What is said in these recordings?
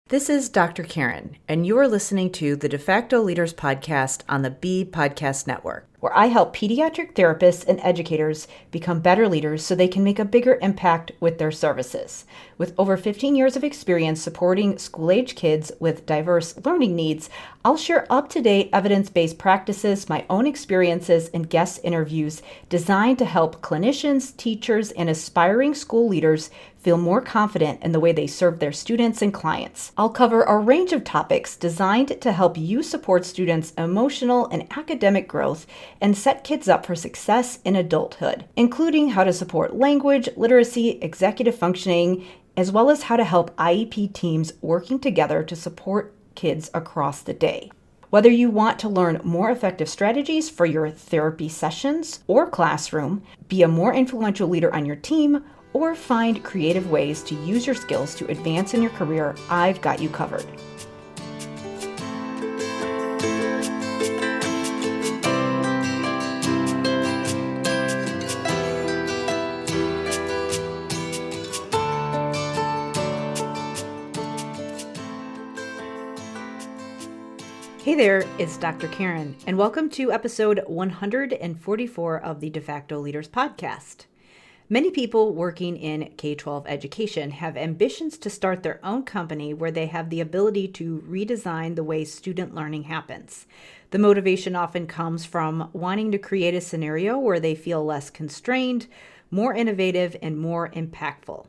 This is Dr. Karen, and you are listening to the Facto Leaders podcast on the B Podcast Network, where I help pediatric therapists and educators become better leaders so they can make a bigger impact with their services. With over 15 years of experience supporting school-age kids with diverse learning needs, I'll share up-to-date evidence-based practices, my own experiences, and guest interviews designed to help clinicians, teachers, and aspiring school leaders feel more confident in the way they serve their students and clients. I'll cover a range of topics designed to help you support students' emotional and academic growth and set kids up for success in adulthood, including how to support language, literacy, executive functioning, as well as how to help IEP teams working together to support kids across the day. Whether you want to learn more effective strategies for your therapy sessions or classroom, be a more influential leader on your team, or find creative ways to use your skills to advance in your career, I've got you covered. Hey there, it's Dr. Karen, and welcome to episode 144 of the De Facto Leaders podcast. Many people working in K-12 education have ambitions to start their own company where they have the ability to redesign the way student learning happens. The motivation often comes from wanting to create a scenario where they feel less constrained, more innovative, and more impactful.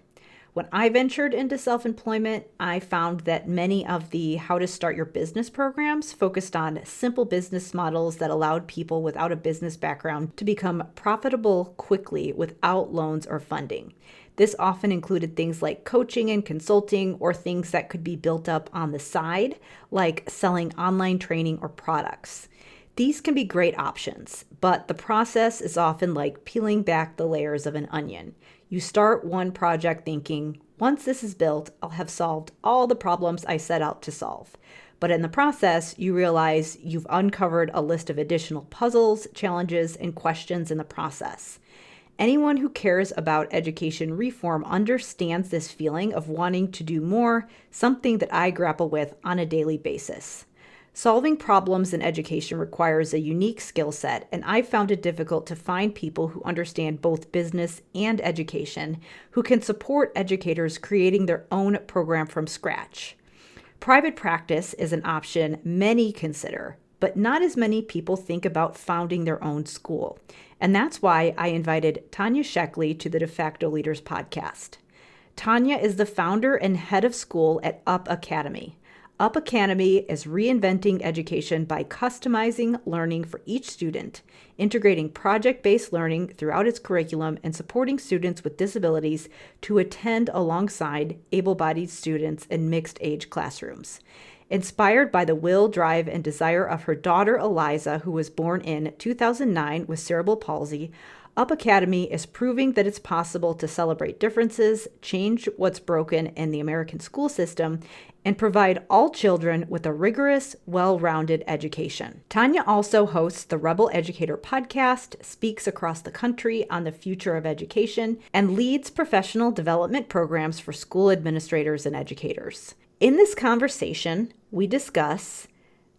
When I ventured into self-employment, I found that many of the How to Start Your Business programs focused on simple business models that allowed people without a business background to become profitable quickly without loans or funding. This often included things like coaching and consulting, or things that could be built up on the side, like selling online training or products. These can be great options, but the process is often like peeling back the layers of an onion. You start one project thinking, once this is built, I'll have solved all the problems I set out to solve. But in the process, you realize you've uncovered a list of additional puzzles, challenges, and questions in the process. Anyone who cares about education reform understands this feeling of wanting to do more, something that I grapple with on a daily basis. Solving problems in education requires a unique skill set, and I've found it difficult to find people who understand both business and education who can support educators creating their own program from scratch. Private practice is an option many consider, but not as many people think about founding their own school. And that's why I invited Tanya Sheckley to the De Facto Leaders podcast. Tanya is the founder and head of school at Up Academy. Up Academy is reinventing education by customizing learning for each student, integrating project-based learning throughout its curriculum, and supporting students with disabilities to attend alongside able-bodied students in mixed-age classrooms. Inspired by the will, drive, and desire of her daughter Eliza, who was born in 2009 with cerebral palsy, Up Academy is proving that it's possible to celebrate differences, change what's broken in the American school system, and provide all children with a rigorous, well-rounded education. Tanya also hosts the Rebel Educator podcast, speaks across the country on the future of education, and leads professional development programs for school administrators and educators. In this conversation, we discuss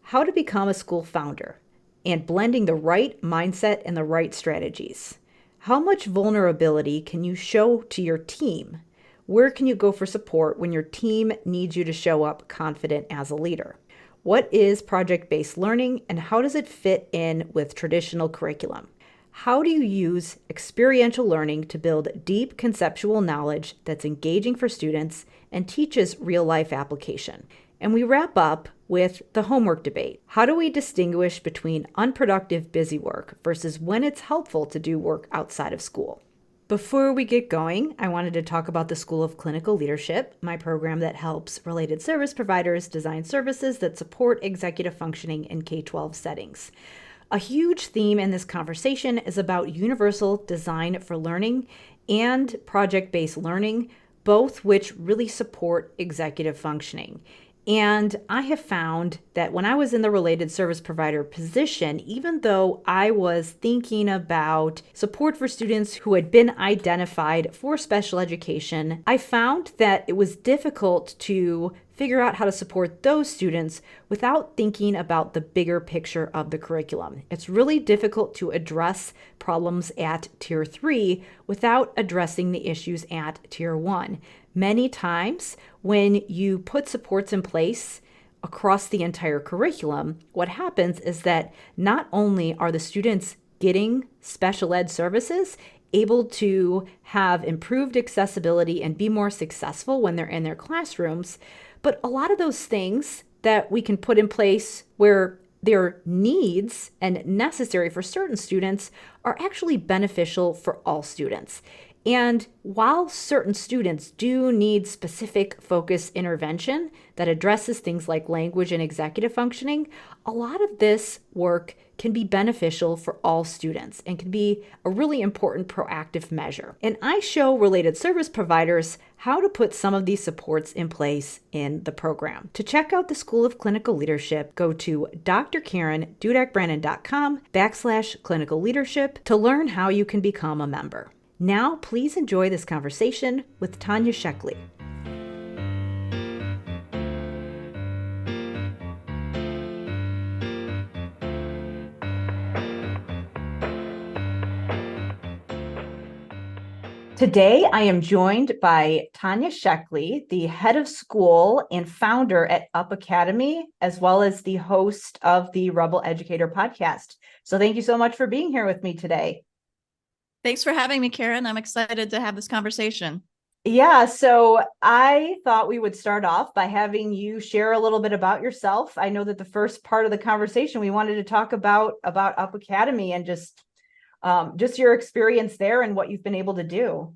how to become a school founder and blending the right mindset and the right strategies. How much vulnerability can you show to your team? Where can you go for support when your team needs you to show up confident as a leader? What is project-based learning, and how does it fit in with traditional curriculum? How do you use experiential learning to build deep conceptual knowledge that's engaging for students and teaches real-life application? And we wrap up with the homework debate. How do we distinguish between unproductive busy work versus when it's helpful to do work outside of school? Before we get going, I wanted to talk about the School of Clinical Leadership, my program that helps related service providers design services that support executive functioning in K-12 settings. A huge theme in this conversation is about universal design for learning and project-based learning, both which really support executive functioning. And I have found that when I was in the related service provider position, even though I was thinking about support for students who had been identified for special education, I found that it was difficult to figure out how to support those students without thinking about the bigger picture of the curriculum. It's really difficult to address problems at Tier 3 without addressing the issues at Tier 1. Many times, when you put supports in place across the entire curriculum, what happens is that not only are the students getting special ed services, able to have improved accessibility and be more successful when they're in their classrooms, but a lot of those things that we can put in place where they're needs and necessary for certain students are actually beneficial for all students. And while certain students do need specific focus intervention that addresses things like language and executive functioning, a lot of this work can be beneficial for all students and can be a really important proactive measure. And I show related service providers how to put some of these supports in place in the program. To check out the School of Clinical Leadership, go to drkarendudek-brannan.com/clinical leadership to learn how you can become a member. Now, please enjoy this conversation with Tanya Sheckley. Today, I am joined by Tanya Sheckley, the head of school and founder at Up Academy, as well as the host of the Rebel Educator podcast. So thank you so much for being here with me today. Thanks for having me, Karen. I'm excited to have this conversation. Yeah, so I thought we would start off by having you share a little bit about yourself. I know that the first part of the conversation, we wanted to talk about Up Academy and just your experience there and what you've been able to do.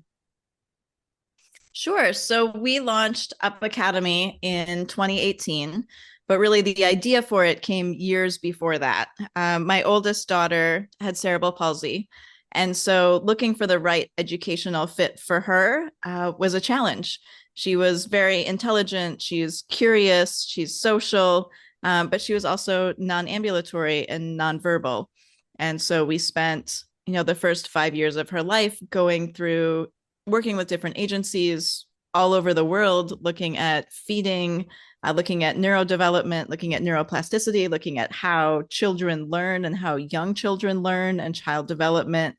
Sure. So we launched Up Academy in 2018, but really the idea for it came years before that. My oldest daughter had cerebral palsy. And so looking for the right educational fit for her was a challenge. She was very intelligent. She's curious. She's social, but she was also non-ambulatory and nonverbal. And so we spent, the first 5 years of her life going through working with different agencies all over the world, looking at feeding, looking at neurodevelopment, looking at neuroplasticity, looking at how children learn and how young children learn and child development.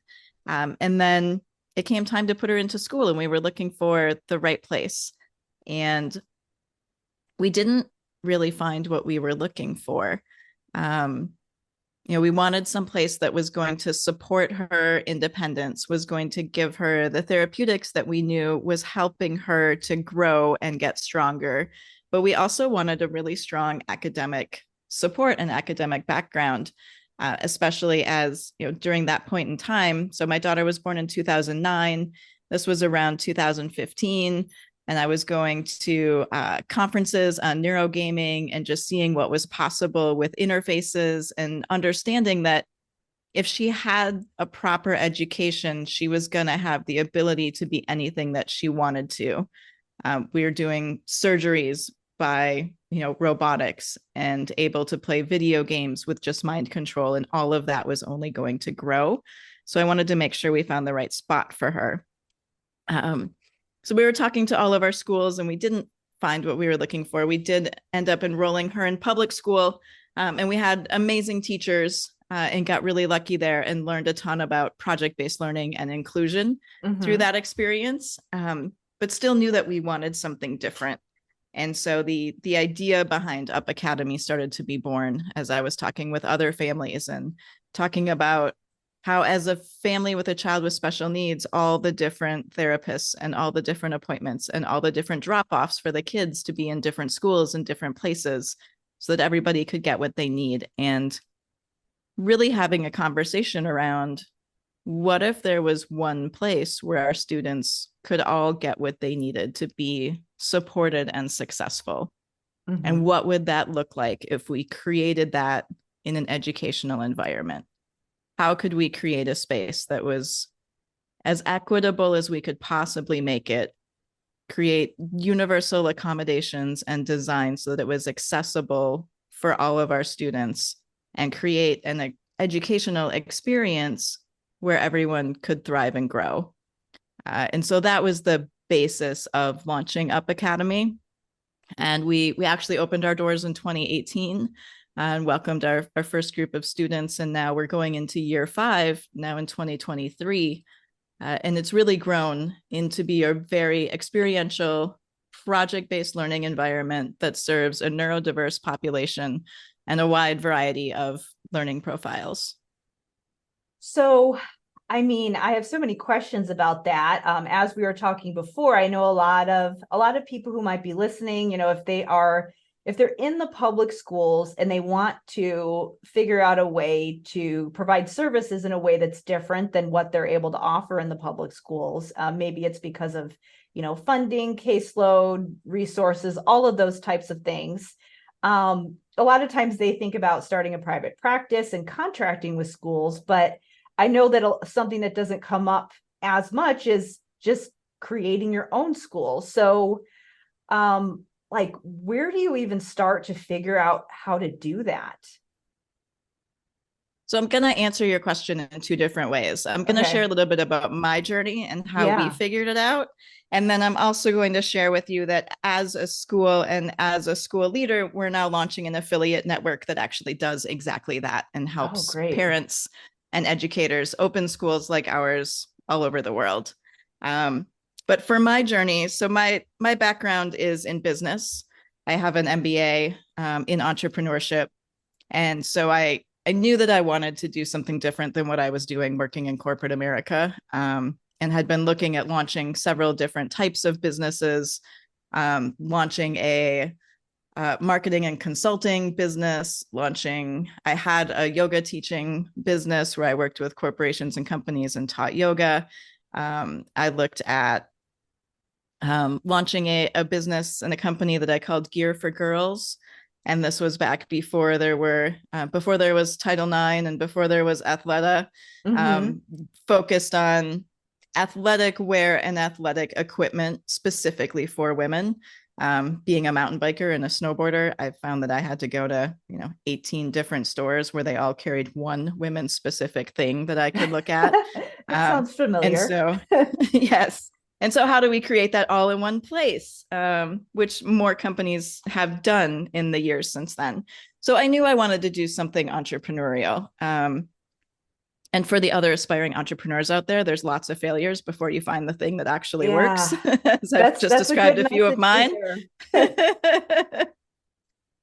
And then it came time to put her into school, and we were looking for the right place. And we didn't really find what we were looking for. We wanted some place that was going to support her independence, was going to give her the therapeutics that we knew was helping her to grow and get stronger. But we also wanted a really strong academic support and academic background, especially as, during that point in time. So my daughter was born in 2009. This was around 2015. And I was going to conferences on neurogaming and just seeing what was possible with interfaces and understanding that if she had a proper education, she was going to have the ability to be anything that she wanted to. We were doing surgeries by, robotics and able to play video games with just mind control. And all of that was only going to grow. So I wanted to make sure we found the right spot for her. So we were talking to all of our schools and we didn't find what we were looking for. We did end up enrolling her in public school, and we had amazing teachers and got really lucky there and learned a ton about project-based learning and inclusion through that experience, but still knew that we wanted something different. And so the idea behind Up Academy started to be born as I was talking with other families and talking about how, as a family with a child with special needs, all the different therapists and all the different appointments and all the different drop-offs for the kids to be in different schools and different places so that everybody could get what they need. And really having a conversation around, what if there was one place where our students could all get what they needed to be supported and successful? And what would that look like if we created that in an educational environment? How could we create a space that was as equitable as we could possibly make it, create universal accommodations and design so that it was accessible for all of our students, and create an educational experience where everyone could thrive and grow? And so that was the basis of launching Up Academy. And we actually opened our doors in 2018 and welcomed our first group of students. And now we're going into year 5 now in 2023. And it's really grown into be a very experiential, project-based learning environment that serves a neurodiverse population and a wide variety of learning profiles. So, I mean, I have so many questions about that. As we were talking before, I know a lot of people who might be listening, you know, if they're in the public schools and they want to figure out a way to provide services in a way that's different than what they're able to offer in the public schools, maybe it's because of, you know, funding, caseload, resources, all of those types of things. A lot of times they think about starting a private practice and contracting with schools, but I know that something that doesn't come up as much is just creating your own school. So, like, where do you even start to figure out how to do that? So I'm going to answer your question in 2 different ways. I'm going to share a little bit about my journey and how we figured it out. And then I'm also going to share with you that as a school and as a school leader, we're now launching an affiliate network that actually does exactly that and helps parents and educators open schools like ours all over the world. But for my journey, so my background is in business. I have an MBA in entrepreneurship. And so I knew that I wanted to do something different than what I was doing working in corporate America, and had been looking at launching several different types of businesses, launching a marketing and consulting business, I had a yoga teaching business where I worked with corporations and companies and taught yoga. I looked at launching a business and a company that I called Gear for Girls. And this was back before there was Title IX and before there was Athleta, focused on athletic wear and athletic equipment specifically for women. Being a mountain biker and a snowboarder, I found that I had to go to 18 different stores where they all carried one women's specific thing that I could look at. That sounds familiar. And so, yes. And so how do we create that all in one place, which more companies have done in the years since then? So I knew I wanted to do something entrepreneurial. And for the other aspiring entrepreneurs out there, there's lots of failures before you find the thing that actually works. As I've just described a few of mine.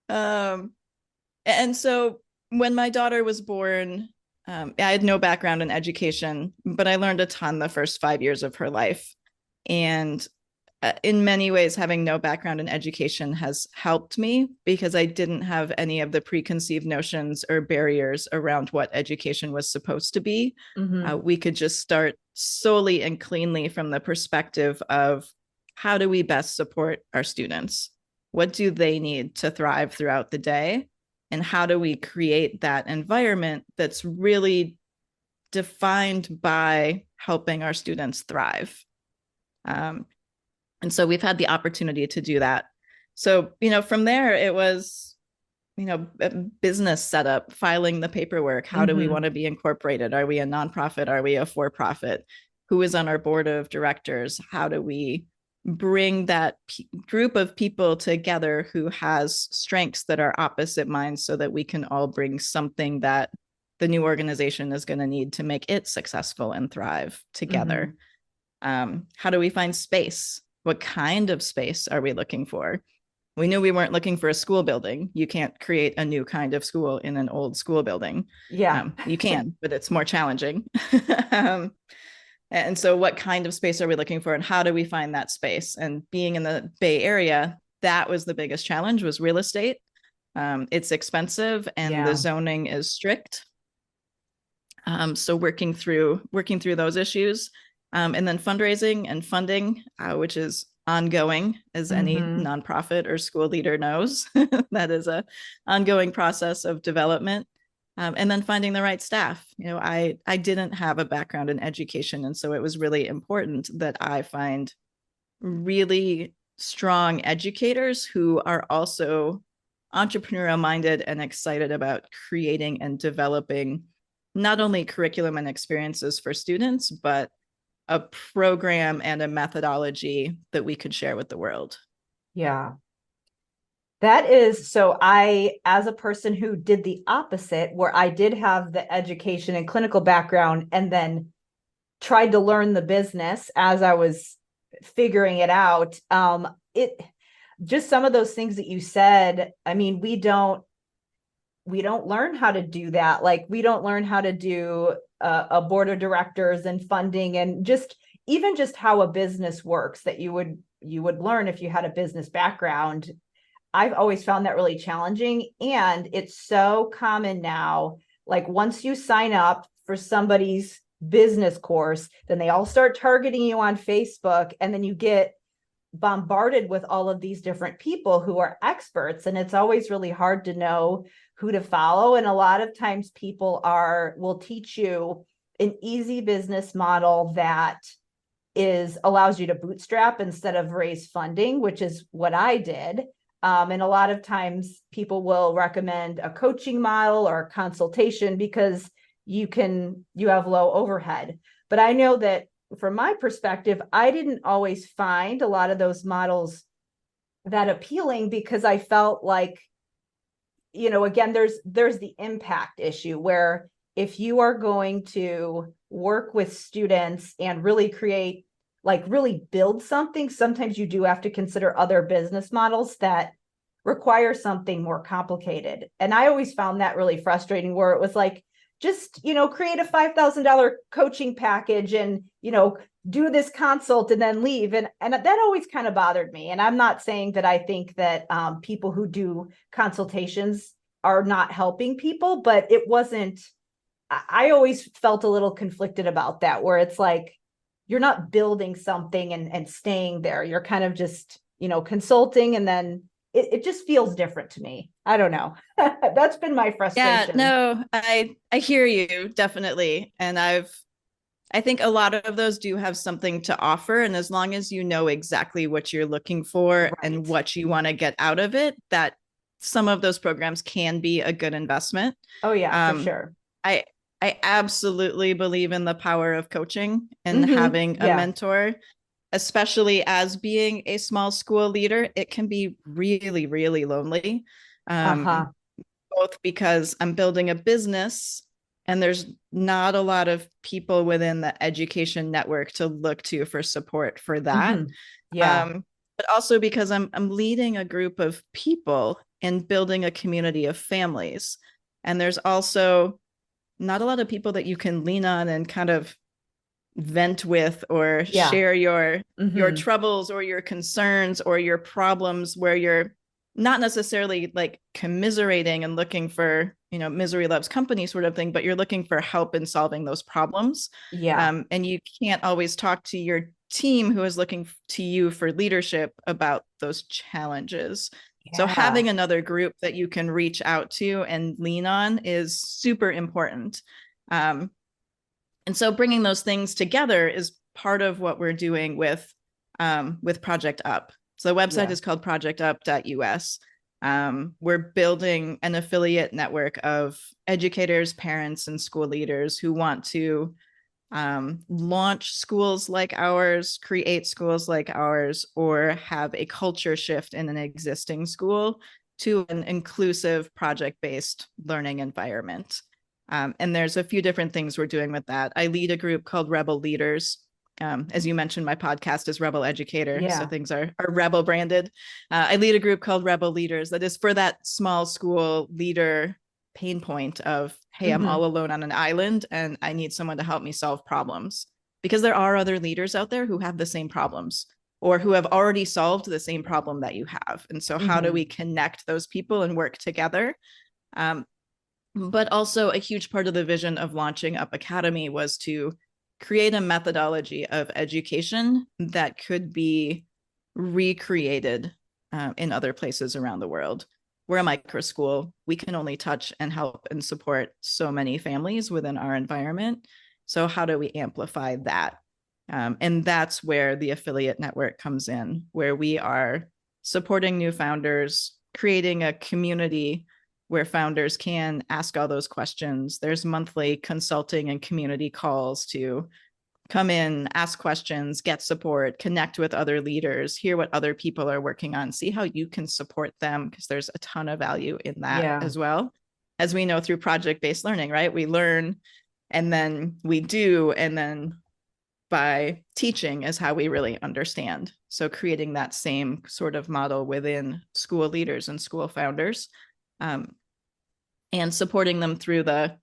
And so when my daughter was born, I had no background in education, but I learned a ton the first 5 years of her life. And in many ways, having no background in education has helped me because I didn't have any of the preconceived notions or barriers around what education was supposed to be. We could just start solely and cleanly from the perspective of how do we best support our students? What do they need to thrive throughout the day? And how do we create that environment that's really defined by helping our students thrive? And so we've had the opportunity to do that. So, from there, it was, a business setup, filing the paperwork. How do we want to be incorporated? Are we a nonprofit? Are we a for-profit? Who is on our board of directors? How do we bring that group of people together who has strengths that are opposite mine so that we can all bring something that the new organization is going to need to make it successful and thrive together? How do we find space? What kind of space are we looking for? We knew we weren't looking for a school building. You can't create a new kind of school in an old school building. You can, but it's more challenging. And so what kind of space are we looking for and how do we find that space? And being in the Bay Area, that was the biggest challenge, was real estate. It's expensive and the zoning is strict. So working through those issues. And then fundraising and funding, which is ongoing, as any nonprofit or school leader knows. That is a ongoing process of development. And then finding the right staff. I didn't have a background in education, and so it was really important that I find really strong educators who are also entrepreneurial minded and excited about creating and developing not only curriculum and experiences for students, but a program and a methodology that we could share with the world. Yeah. That is, so I, as a person who did the opposite, where I did have the education and clinical background and then tried to learn the business as I was figuring it out. It just some of those things that you said, I mean, we don't learn how to do that. Like we don't learn how to do a board of directors and funding and just even just how a business works that you would learn if you had a business background. I've always found that really challenging. And it's so common now. Like once you sign up for somebody's business course, then they all start targeting you on Facebook. And then you get bombarded with all of these different people who are experts. And it's always really hard to know who to follow. And a lot of times people will teach you an easy business model that allows you to bootstrap instead of raise funding, which is what I did. And a lot of times people will recommend a coaching model or a consultation because you have low overhead. But I know that from my perspective, I didn't always find a lot of those models that appealing because I felt like, again, there's the impact issue where if you are going to work with students and really create, like really build something, sometimes you do have to consider other business models that require something more complicated. And I always found that really frustrating where it was like, just, create a $5,000 coaching package and, do this consult and then leave. And that always kind of bothered me. And I'm not saying that I think that people who do consultations are not helping people, but it wasn't, I always felt a little conflicted about that, where it's like, you're not building something and staying there. You're kind of just, consulting, and then it just feels different to me. I don't know. That's been my Yeah, frustration. no, I hear you definitely. And I think a lot of those do have something to offer. And as long as you know exactly what you're looking for and Right. what you want to get out of it, that some of those programs can be a good investment. Oh yeah, for Um, sure. I I absolutely believe in the power of coaching and having a Yeah. mentor, especially as being a small school leader. It can be really, really lonely. Um, Uh-huh. both because I'm building a business and there's not a lot of people within the education network to look to for support for that. Yeah. Um, but also because I'm leading a group of people and building a community of families. And there's also not a lot of people that you can lean on and kind of vent with or Yeah. share your hmm troubles or your concerns or your problems, where you're not necessarily like commiserating and looking for, misery loves company sort of thing, but you're looking for help in solving those problems. Yeah. And you can't always talk to your team who is looking to you for leadership about those challenges. So Yeah. having another group that you can reach out to and lean on is super important. um, and so bringing those things together is part of what we're doing with Project Up. So the website Yeah. is called projectup.us. We're building an affiliate network of educators, parents, and school leaders who want to launch schools like ours, create schools like ours, or have a culture shift in an existing school to an inclusive project-based learning environment. And there's a few different things we're doing with that. I lead a group called Rebel Leaders. As you mentioned, my podcast is Rebel Educator, so Yeah. things are Rebel branded. I lead a group called Rebel Leaders that is for that small school leader pain point of, hey, I'm all hmm alone on an island and I need someone to help me solve problems. Because there are other leaders out there who have the same problems or who have already solved the same problem that you have. And so, how do we hmm connect those people and work together? Um, but also, a huge part of the vision of launching Up Academy was to create a methodology of education that could be recreated in other places around the world. We're a micro school. We can only touch and help and support so many families within our environment. So, how do we amplify that? And that's where the affiliate network comes in, where we are supporting new founders, creating a community where founders can ask all those questions. There's monthly consulting and community calls to come in, ask questions, get support, connect with other leaders, hear what other people are working on, see how you can support them, because there's a ton of value in that as well. As we know through project-based learning, right? We learn and then we do, and then by teaching is how we really understand. So creating that same sort of model within school leaders and school founders, and supporting them through the,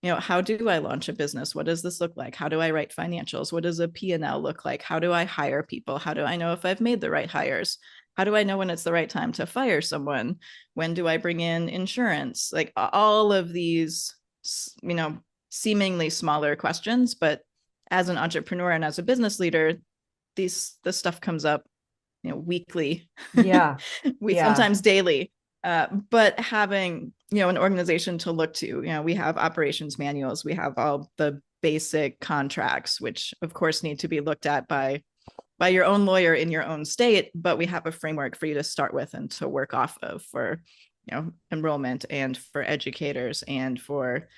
how do I launch a business? What does this look like? How do I write financials? What does a P&L look like? How do I hire people? How do I know if I've made the right hires? How do I know when it's the right time to fire someone? When do I bring in insurance? Like all of these, seemingly smaller questions, but as an entrepreneur and as a business leader, this stuff comes up, weekly. Sometimes daily. But having, an organization to look to, we have operations manuals, we have all the basic contracts, which of course need to be looked at by your own lawyer in your own state, but we have a framework for you to start with and to work off of for, enrollment and for educators and for,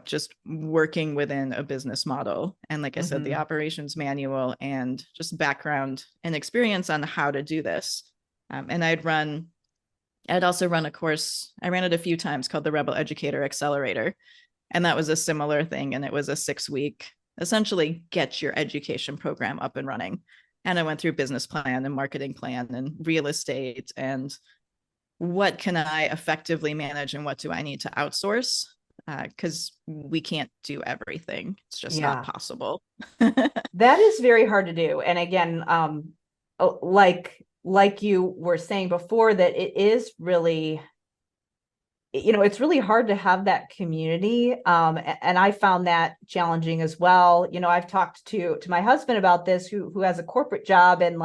just working within a business model. And like I said, the operations manual and just background and experience on how to do this. And I'd also run a course. I ran it a few times called the Rebel Educator Accelerator. And that was a similar thing. And it was a 6-week, essentially get your education program up and running. And I went through business plan and marketing plan and real estate and what can I effectively manage and what do I need to outsource? Because we can't do everything. It's just not possible. That is very hard to do. And again, like you were saying before, that it is really, it's really hard to have that community. And I found that challenging as well. I've talked to my husband about this, who has a corporate job, and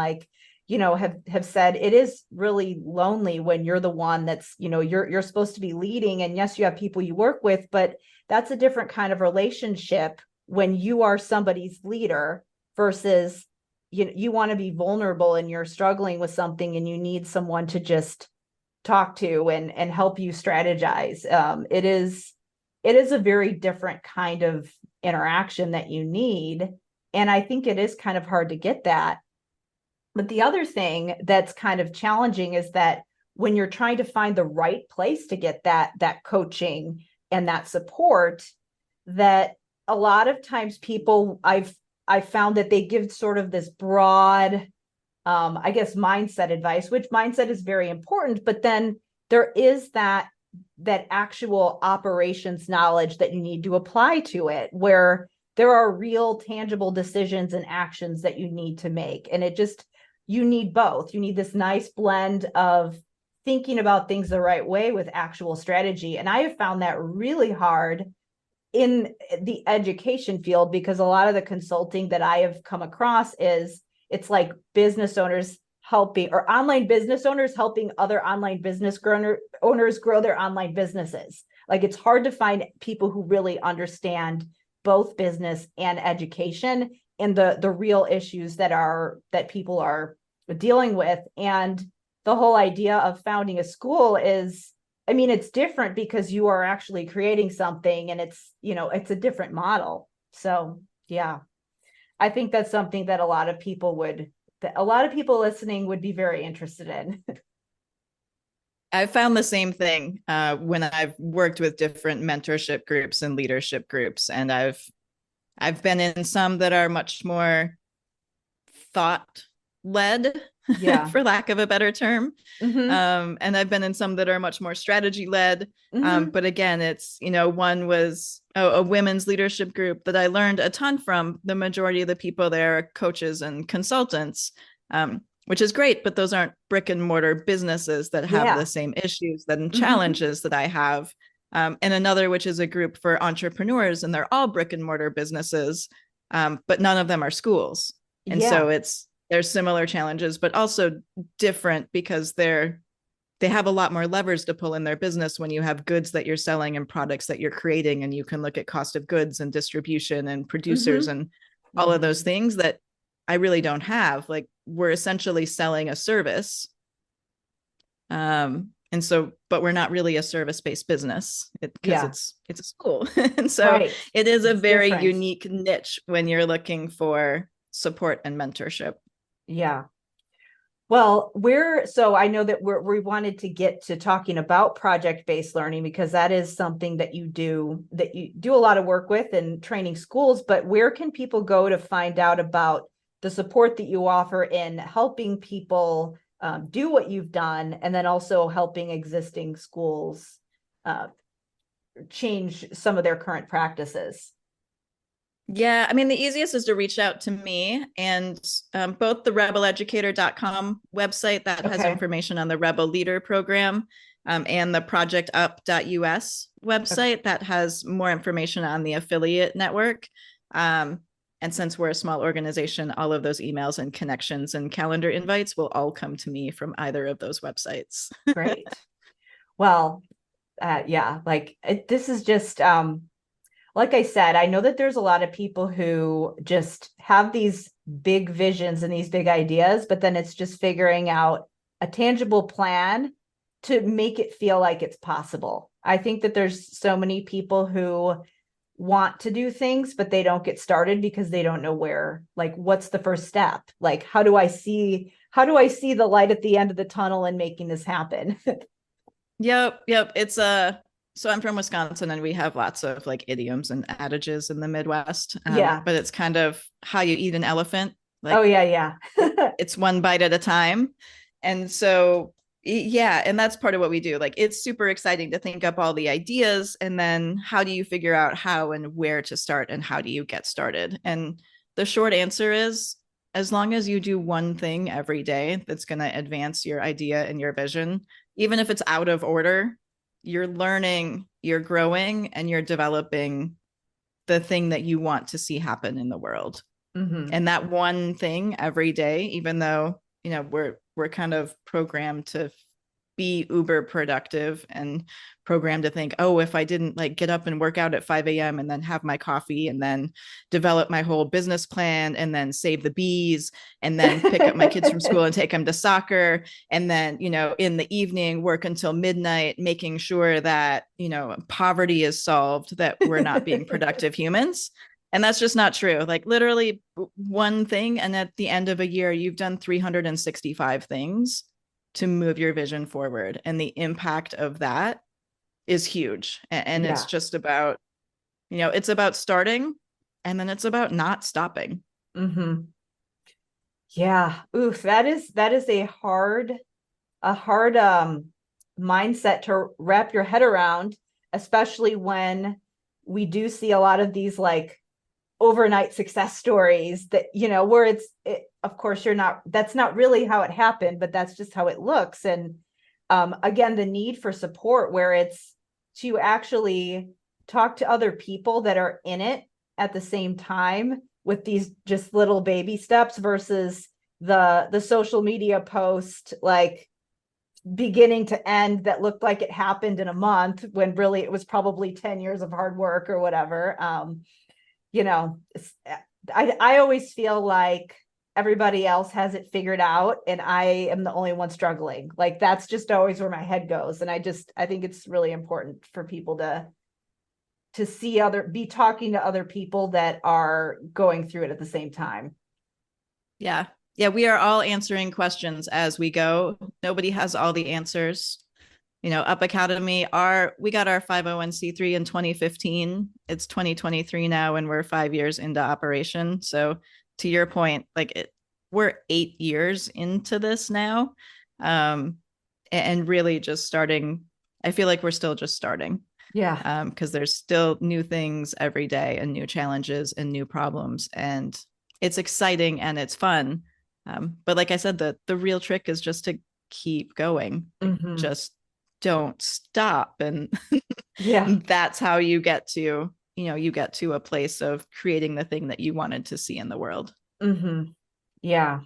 have said it is really lonely when you're the one that's, you're supposed to be leading. And yes, you have people you work with, but that's a different kind of relationship when you are somebody's leader versus you want to be vulnerable and you're struggling with something and you need someone to just talk to and help you strategize. It is a very different kind of interaction that you need. And I think it is kind of hard to get that. But the other thing that's kind of challenging is that when you're trying to find the right place to get that coaching and that support, that a lot of times people I've found that they give sort of this broad, I guess, mindset advice, which mindset is very important, but then there is that actual operations knowledge that you need to apply to it, where there are real tangible decisions and actions that you need to make. And you need both. You need this nice blend of thinking about things the right way with actual strategy. And I have found that really hard in the education field, because a lot of the consulting that I have come across it's like business owners helping, or online business owners helping other online business owners grow their online businesses. Like, it's hard to find people who really understand both business and education and the real issues that people are dealing with. And the whole idea of founding a school is, it's different because you are actually creating something, and it's a different model. So yeah, I think that's something that a lot of people listening would be very interested in. I found the same thing when I've worked with different mentorship groups and leadership groups, and I've been in some that are much more thought led, for lack of a better term. And I've been in some that are much more strategy led. But again, it's, one was a women's leadership group that I learned a ton from. The majority of the people there are coaches and consultants, which is great, but those aren't brick and mortar businesses that have the same issues and challenges that I have. And another, which is a group for entrepreneurs, and they're all brick and mortar businesses, but none of them are schools. And so there's similar challenges, but also different because they have a lot more levers to pull in their business when you have goods that you're selling and products that you're creating, and you can look at cost of goods and distribution and producers and all of those things that I really don't have. Like, we're essentially selling a service. And so, but we're not really a service-based business because Yeah. it's a school. And so Right. it is a It's very different. unique niche when you're looking for support and mentorship. Yeah. Well, so I know that we wanted to get to talking about project-based learning because that is something that you do a lot of work with and training schools, but where can people go to find out about the support that you offer in helping people do what you've done, and then also helping existing schools uh, change some of their current practices? Yeah, I mean, the easiest is to reach out to me, and both the rebeleducator.com website that has Okay. information on the Rebel Leader program, and the projectup.us Okay. website that has more information on the affiliate network. And since we're a small organization, all of those emails and connections and calendar invites will all come to me from either of those websites. Great. Well, yeah, this is just like I said, I know that there's a lot of people who just have these big visions and these big ideas, but then it's just figuring out a tangible plan to make it feel like it's possible. I think that there's so many people who want to do things, but they don't get started because they don't know what's the first step? Like, how do I see the light at the end of the tunnel and making this happen? Yep. So I'm from Wisconsin, and we have lots of like idioms and adages in the Midwest. Yeah. But it's kind of how you eat an elephant. Oh, Like, yeah, yeah. it's one bite at a time. And so, yeah, and that's part of what we do. Like, it's super exciting to think up all the ideas, and then how do you figure out how and where to start, and how do you get started? And the short answer is, as long as you do one thing every day that's going to advance your idea and your vision, even if it's out of order, you're learning, you're growing, and you're developing the thing that you want to see happen in the world. Mm-hmm. And that one thing every day, even though, we're kind of programmed to be uber productive and programmed to think, oh, if I didn't like get up and work out at 5 a.m. and then have my coffee and then develop my whole business plan and then save the bees and then pick up my kids from school and take them to soccer, and then, in the evening work until midnight, making sure that, poverty is solved, that we're not being productive humans. And that's just not true. Like, literally one thing, and at the end of a year, you've done 365 things to move your vision forward. And the impact of that is huge. And it's Yeah. just about, it's about starting, and then it's about not stopping. Mm-hmm. Yeah. Oof. That is a hard mindset to wrap your head around, especially when we do see a lot of these like overnight success stories that, where of course that's not really how it happened, but that's just how it looks. And again, the need for support, where it's to actually talk to other people that are in it at the same time with these just little baby steps versus the social media post, like beginning to end, that looked like it happened in a month when really it was probably 10 years of hard work or whatever. You know, I always feel like everybody else has it figured out and I am the only one struggling. Like, that's just always where my head goes. And I think it's really important for people to be talking to other people that are going through it at the same time. Yeah. Yeah. We are all answering questions as we go. Nobody has all the answers. Up Academy, we got our 501c3 in 2015. It's 2023 now, and we're 5 years into operation. So to your point, we're 8 years into this now. And really just starting. I feel like we're still just starting. Yeah. Because there's still new things every day, and new challenges and new problems. And it's exciting and it's fun. But like I said, the real trick is just to keep going. Mm-hmm. Just don't stop. And Yeah. that's how you get to a place of creating the thing that you wanted to see in the world. Mm-hmm. Yeah.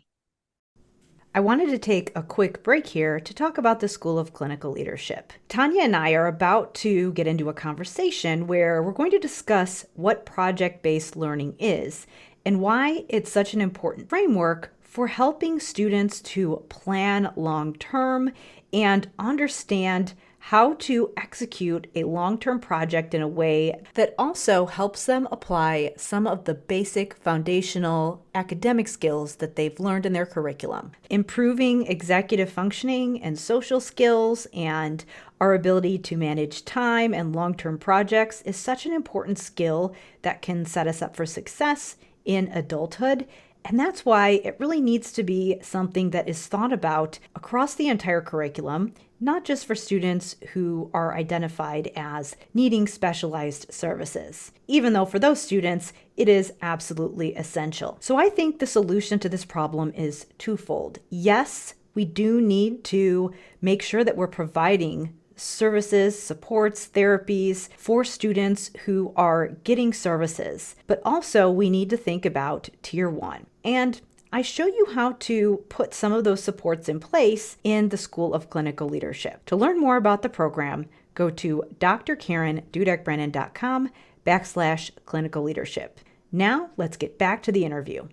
I wanted to take a quick break here to talk about the School of Clinical Leadership. Tanya and I are about to get into a conversation where we're going to discuss what project-based learning is and why it's such an important framework for helping students to plan long term and understand how to execute a long-term project in a way that also helps them apply some of the basic foundational academic skills that they've learned in their curriculum. Improving executive functioning and social skills and our ability to manage time and long-term projects is such an important skill that can set us up for success in adulthood. And that's why it really needs to be something that is thought about across the entire curriculum, not just for students who are identified as needing specialized services, even though for those students, it is absolutely essential. So I think the solution to this problem is twofold. Yes, we do need to make sure that we're providing services, supports, therapies for students who are getting services. But also we need to think about Tier 1. And I show you how to put some of those supports in place in the School of Clinical Leadership. To learn more about the program, go to drkarendudek-brannan.com/clinical leadership. Now let's get back to the interview.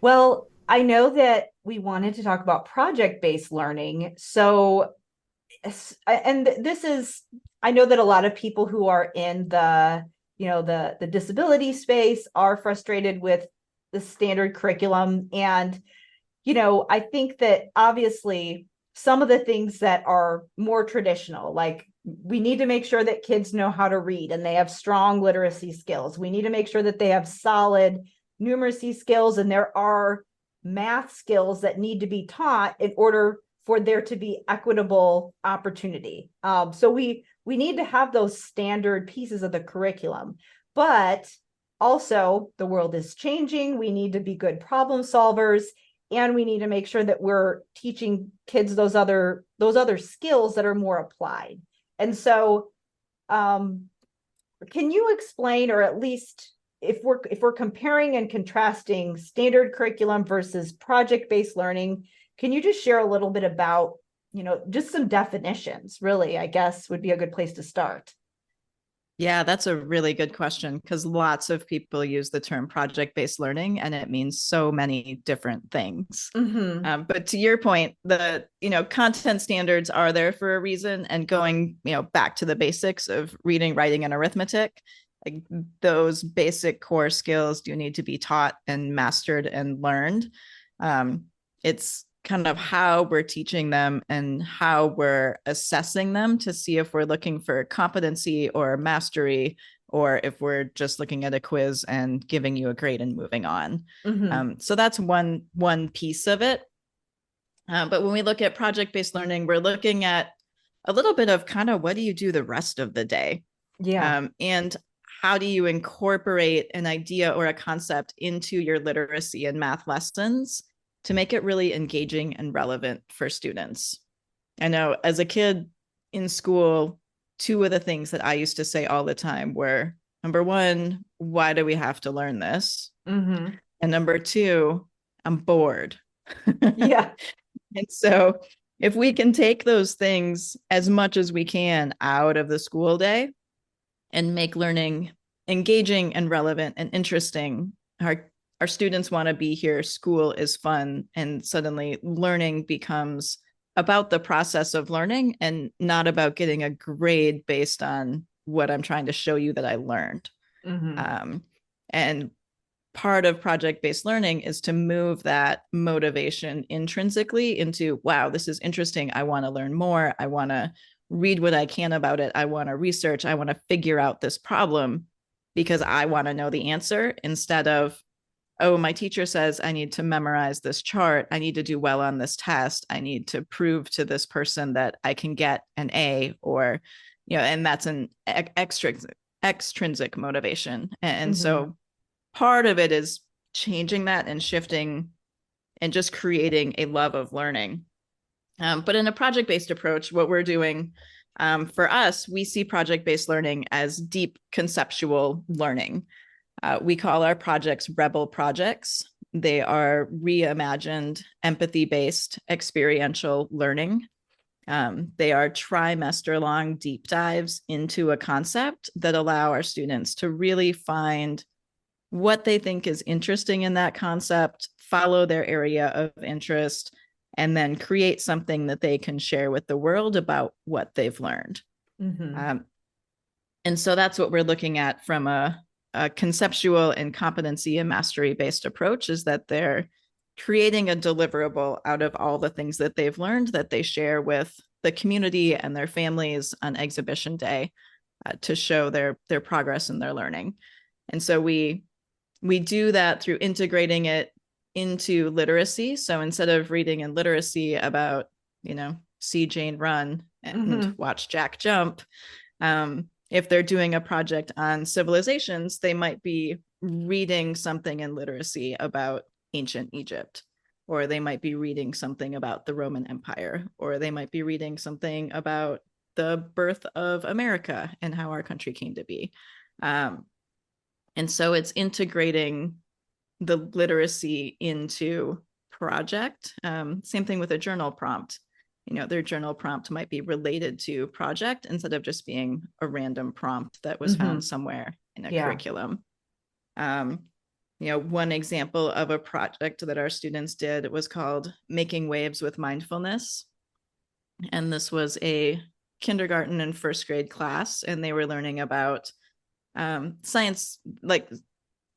Well, I know that we wanted to talk about project-based learning. So and this is, I know that a lot of people who are in the disability space are frustrated with the standard curriculum. And, I think that obviously some of the things that are more traditional, like we need to make sure that kids know how to read and they have strong literacy skills. We need to make sure that they have solid numeracy skills, and there are math skills that need to be taught in order for there to be equitable opportunity. So we need to have those standard pieces of the curriculum, but also the world is changing. We need to be good problem solvers, and we need to make sure that we're teaching kids those other skills that are more applied. And so, can you explain, or at least if we're comparing and contrasting standard curriculum versus project-based learning, can you just share a little bit about, just some definitions, really, I guess would be a good place to start. Yeah, that's a really good question, because lots of people use the term project-based learning and it means so many different things. Mm-hmm. But to your point, the content standards are there for a reason, and going back to the basics of reading, writing, and arithmetic, like those basic core skills do need to be taught and mastered and learned. It's kind of how we're teaching them and how we're assessing them to see if we're looking for competency or mastery, or if we're just looking at a quiz and giving you a grade and moving on. Mm-hmm. So that's one piece of it. But when we look at project-based learning, we're looking at a little bit of kind of what do you do the rest of the day? Yeah. And how do you incorporate an idea or a concept into your literacy and math lessons to make it really engaging and relevant for students? I know as a kid in school, two of the things that I used to say all the time were, number one, why do we have to learn this? Mm-hmm. And number two, I'm bored. Yeah. And so if we can take those things as much as we can out of the school day and make learning engaging and relevant and interesting, our students want to be here, school is fun, and suddenly learning becomes about the process of learning and not about getting a grade based on what I'm trying to show you that I learned. Mm-hmm. And part of project-based learning is to move that motivation intrinsically into, wow, this is interesting. I want to learn more. I want to read what I can about it. I want to research. I want to figure out this problem because I want to know the answer, instead of, oh, my teacher says I need to memorize this chart. I need to do well on this test. I need to prove to this person that I can get an A, or, and that's an extrinsic motivation. And Mm-hmm. so part of it is changing that and shifting and just creating a love of learning. But in a project-based approach, what we're doing, for us, we see project-based learning as deep conceptual learning. We call our projects Rebel projects. They are reimagined, empathy-based, experiential learning. They are trimester-long deep dives into a concept that allow our students to really find what they think is interesting in that concept, follow their area of interest, and then create something that they can share with the world about what they've learned. And so that's what we're looking at from a conceptual and competency and mastery based approach, is that they're creating a deliverable out of all the things that they've learned that they share with the community and their families on exhibition day, to show their progress in their learning. And so we do that through integrating it into literacy. So instead of reading in literacy about, see Jane run and watch Jack jump, if they're doing a project on civilizations, they might be reading something in literacy about ancient Egypt, or they might be reading something about the Roman Empire, or they might be reading something about the birth of America and how our country came to be. And so it's integrating the literacy into project. Same thing with a journal prompt. Their journal prompt might be related to project instead of just being a random prompt that was found somewhere in a curriculum. One example of a project that our students did was called Making Waves with Mindfulness. And this was a kindergarten and first grade class, and they were learning about science,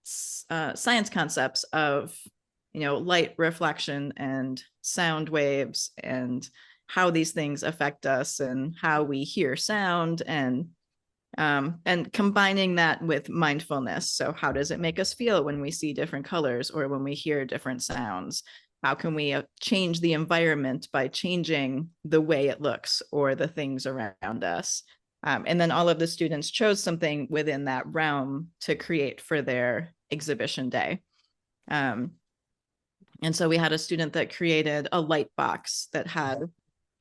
science concepts of, light reflection and sound waves, and how these things affect us and how we hear sound, and combining that with mindfulness. So how does it make us feel when we see different colors or when we hear different sounds? How can we change the environment by changing the way it looks or the things around us? And then all of the students chose something within that realm to create for their exhibition day. And so we had a student that created a light box that had,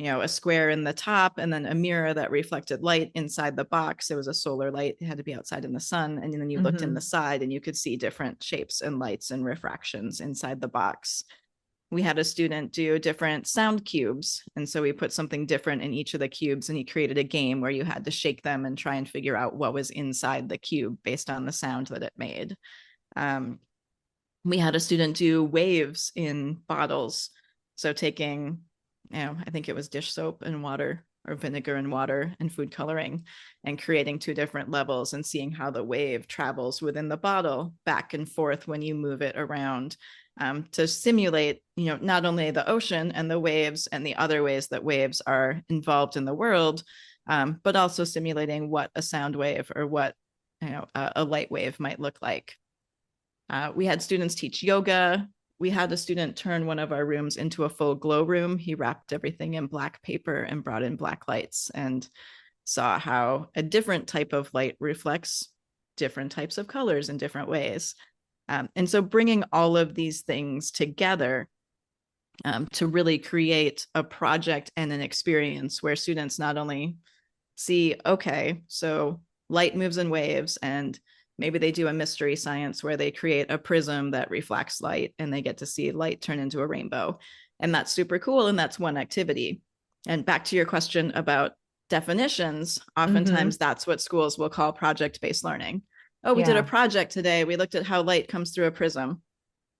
a square in the top and then a mirror that reflected light inside the box. It was a solar light. It had to be outside in the sun. And then you looked in the side and you could see different shapes and lights and refractions inside the box. We had a student do different sound cubes. And so we put something different in each of the cubes, and he created a game where you had to shake them and try and figure out what was inside the cube based on the sound that it made. We had a student do waves in bottles. So taking, I think it was dish soap and water, or vinegar and water and food coloring, and creating two different levels and seeing how the wave travels within the bottle back and forth when you move it around, to simulate, not only the ocean and the waves and the other ways that waves are involved in the world, but also simulating what a sound wave or what, a light wave might look like. We had students teach yoga. We had a student turn one of our rooms into a full glow room. He wrapped everything in black paper and brought in black lights, and saw how a different type of light reflects different types of colors in different ways. And so bringing all of these things together, to really create a project and an experience where students not only see, okay, so light moves in waves, and maybe they do a mystery science where they create a prism that reflects light and they get to see light turn into a rainbow. And that's super cool. And that's one activity. And back to your question about definitions, oftentimes that's what schools will call project-based learning. Oh, we did a project today. We looked at how light comes through a prism.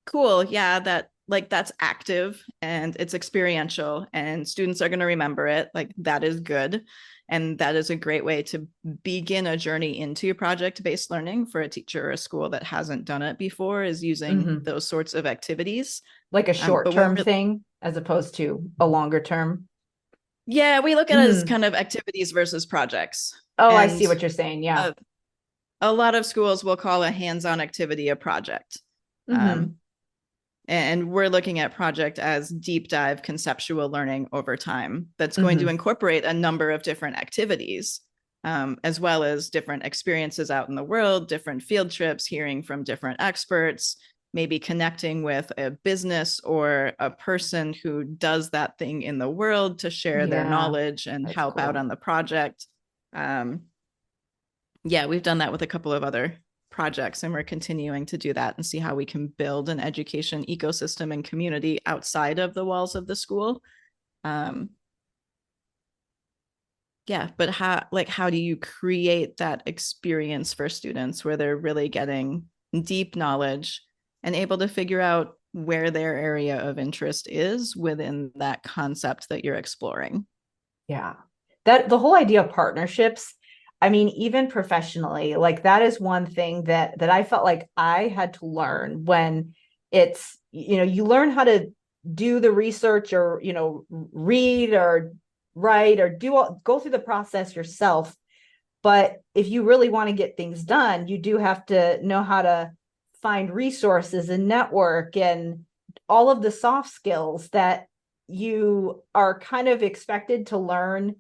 Cool. Yeah, that's active and it's experiential and students are going to remember it. That is good. And that is a great way to begin a journey into project-based learning for a teacher or a school that hasn't done it before, is using those sorts of activities. Like a short-term thing as opposed to a longer term. Yeah, we look at it as kind of activities versus projects. Oh, and I see what you're saying. Yeah. A lot of schools will call a hands-on activity a project. And we're looking at project as deep dive conceptual learning over time that's going to incorporate a number of different activities, as well as different experiences out in the world, different field trips, hearing from different experts, maybe connecting with a business or a person who does that thing in the world to share their knowledge and help out on the project. We've done that with a couple of other projects, and we're continuing to do that and see how we can build an education ecosystem and community outside of the walls of the school. But how do you create that experience for students where they're really getting deep knowledge and able to figure out where their area of interest is within that concept that you're exploring. Yeah. That the whole idea of partnerships, I mean, even professionally, like that is one thing that I felt like I had to learn when it's, you learn how to do the research or, read or write or go through the process yourself. But if you really want to get things done, you do have to know how to find resources and network and all of the soft skills that you are kind of expected to learn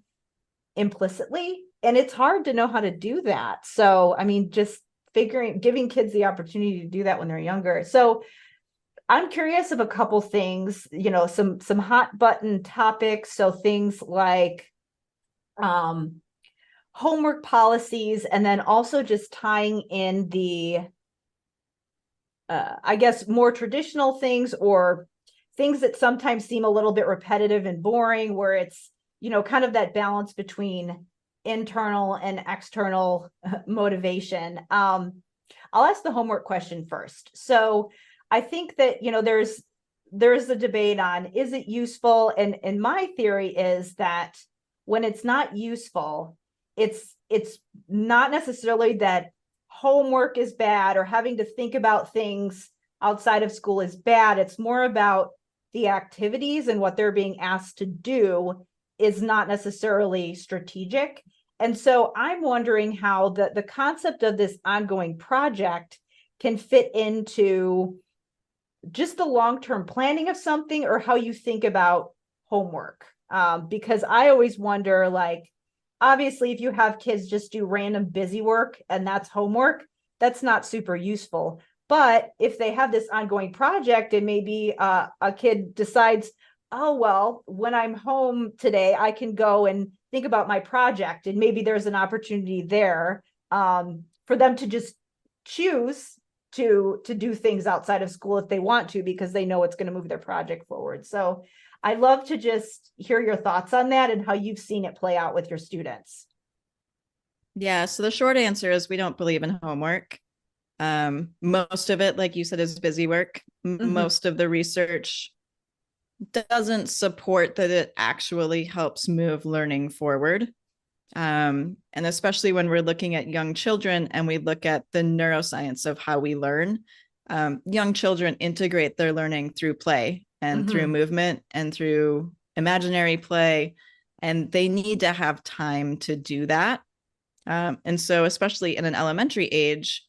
implicitly. And it's hard to know how to do that. So, I mean, just giving kids the opportunity to do that when they're younger. So I'm curious of a couple things, some hot button topics. So things like um, homework policies, and then also just tying in the I guess more traditional things or things that sometimes seem a little bit repetitive and boring, where it's kind of that balance between internal and external motivation. I'll ask the homework question first. So I think that there's a debate on, is it useful, and my theory is that when it's not useful, it's not necessarily that homework is bad or having to think about things outside of school is bad. It's more about the activities and what they're being asked to do is not necessarily strategic. And so I'm wondering how the concept of this ongoing project can fit into just the long-term planning of something, or how you think about homework. Because I always wonder, like, obviously, if you have kids just do random busy work and that's homework, that's not super useful. But if they have this ongoing project and maybe a kid decides, oh, well, when I'm home today, I can go and think about my project, and maybe there's an opportunity there for them to just choose to do things outside of school if they want to, because they know it's going to move their project forward. So I'd love to just hear your thoughts on that and how you've seen it play out with your students. Yeah, so the short answer is we don't believe in homework. Most of it, like you said, is busy work. Most of the research doesn't support that it actually helps move learning forward. And especially when we're looking at young children and we look at the neuroscience of how we learn, young children integrate their learning through play and through movement and through imaginary play, and they need to have time to do that. And so, especially in an elementary age,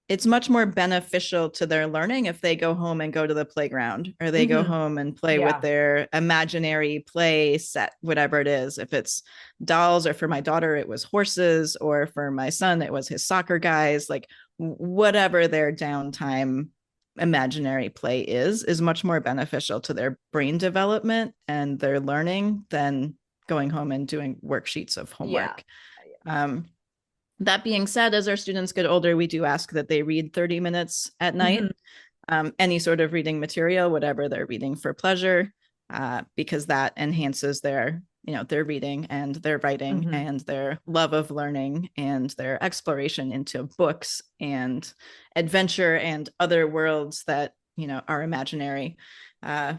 it's much more beneficial to their learning if they go home and go to the playground, or they go home and play with their imaginary play set, whatever it is. If it's dolls, or for my daughter, it was horses, or for my son, it was his soccer guys, like whatever their downtime imaginary play is much more beneficial to their brain development and their learning than going home and doing worksheets of homework. That being said, as our students get older, we do ask that they read 30 minutes at night, any sort of reading material, whatever they're reading for pleasure, because that enhances their reading and their writing and their love of learning and their exploration into books and adventure and other worlds that, are imaginary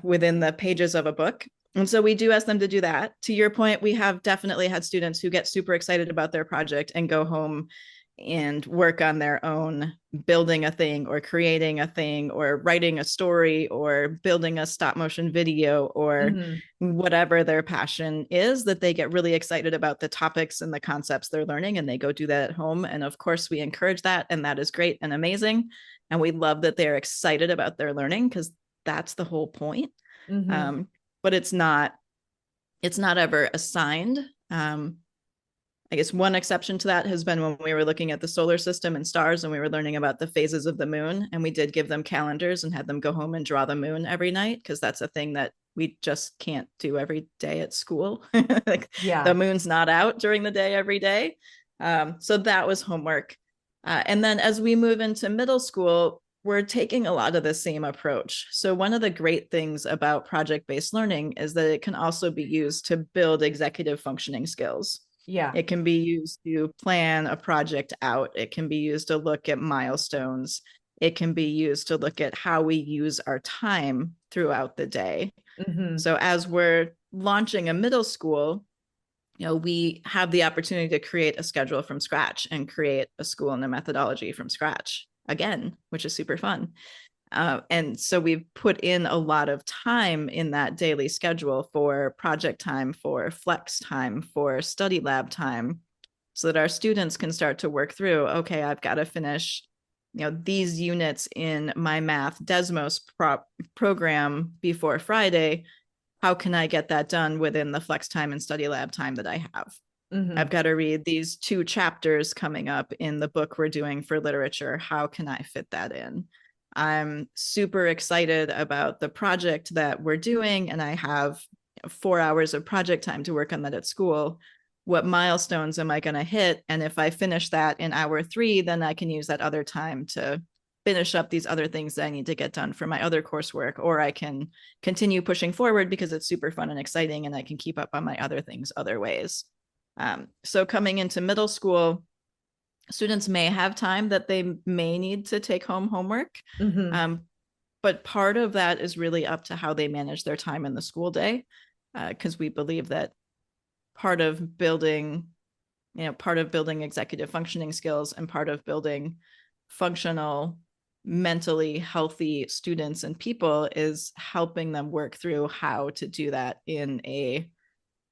within the pages of a book. And so we do ask them to do that. To your point, we have definitely had students who get super excited about their project and go home and work on their own, building a thing or creating a thing or writing a story or building a stop motion video or whatever their passion is, that they get really excited about the topics and the concepts they're learning, and they go do that at home. And of course, we encourage that, and that is great and amazing. And we love that they're excited about their learning, because that's the whole point. But it's not ever assigned. I guess one exception to that has been when we were looking at the solar system and stars, and we were learning about the phases of the moon, and we did give them calendars and had them go home and draw the moon every night, because that's a thing that we just can't do every day at school. The moon's not out during the day every day. So that was homework. And then as we move into middle school, we're taking a lot of the same approach. So one of the great things about project-based learning is that it can also be used to build executive functioning skills. It can be used to plan a project out. It can be used to look at milestones. it can be used to look at how we use our time throughout the day. Mm-hmm. So as we're launching a middle school, we have the opportunity to create a schedule from scratch and create a school and a methodology from scratch again, which is super fun. And so we've put in a lot of time in that daily schedule for project time, for flex time, for study lab time, so that our students can start to work through, okay, I've got to finish, these units in my math Desmos program before Friday. How can I get that done within the flex time and study lab time that I have? Mm-hmm. I've got to read these 2 chapters coming up in the book we're doing for literature. How can I fit that in? I'm super excited about the project that we're doing, and I have 4 hours of project time to work on that at school. What milestones am I going to hit? And if I finish that in hour 3, then I can use that other time to finish up these other things that I need to get done for my other coursework, or I can continue pushing forward because it's super fun and exciting and I can keep up on my other things other ways. So coming into middle school, students may have time that they may need to take home homework. Mm-hmm. But part of that is really up to how they manage their time in the school day, because we believe that part of building executive functioning skills and part of building functional, mentally healthy students and people is helping them work through how to do that in a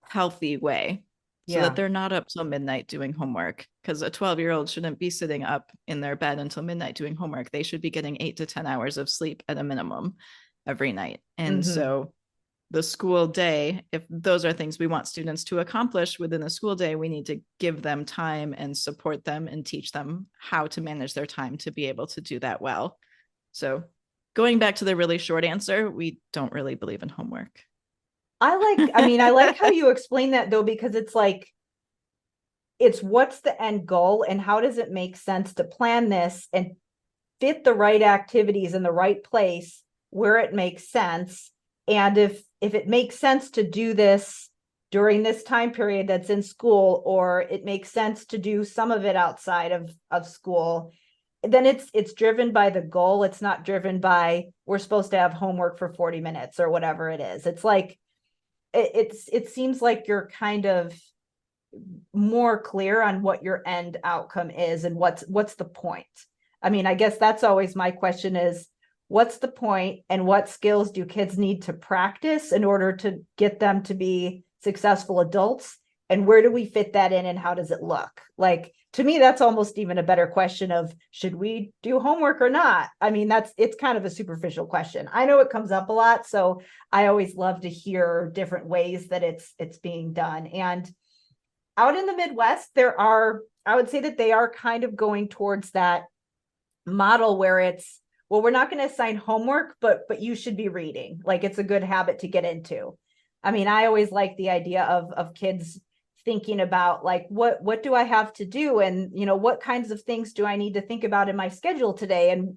healthy way, so that they're not up till midnight doing homework, because a 12-year-old shouldn't be sitting up in their bed until midnight doing homework. They should be getting 8 to 10 hours of sleep at a minimum every night. And so the school day, if those are things we want students to accomplish within the school day, we need to give them time and support them and teach them how to manage their time to be able to do that well. So going back to the really short answer, we don't really believe in homework. I like how you explain that though, because it's like, it's what's the end goal and how does it make sense to plan this and fit the right activities in the right place where it makes sense. And if it makes sense to do this during this time period that's in school, or it makes sense to do some of it outside of school, then it's driven by the goal. It's not driven by, we're supposed to have homework for 40 minutes or whatever it is. It's like, it seems like you're kind of more clear on what your end outcome is and what's the point. I guess that's always my question is, what's the point and what skills do kids need to practice in order to get them to be successful adults? And where do we fit that in and how does it look? Like, to me, that's almost even a better question of, should we do homework or not? It's kind of a superficial question. I know it comes up a lot, so I always love to hear different ways that it's being done. And out in the Midwest, I would say that they are kind of going towards that model where it's, well, we're not going to assign homework, but you should be reading. Like, it's a good habit to get into. I always like the idea of kids thinking about, like, what do I have to do? And, what kinds of things do I need to think about in my schedule today? And,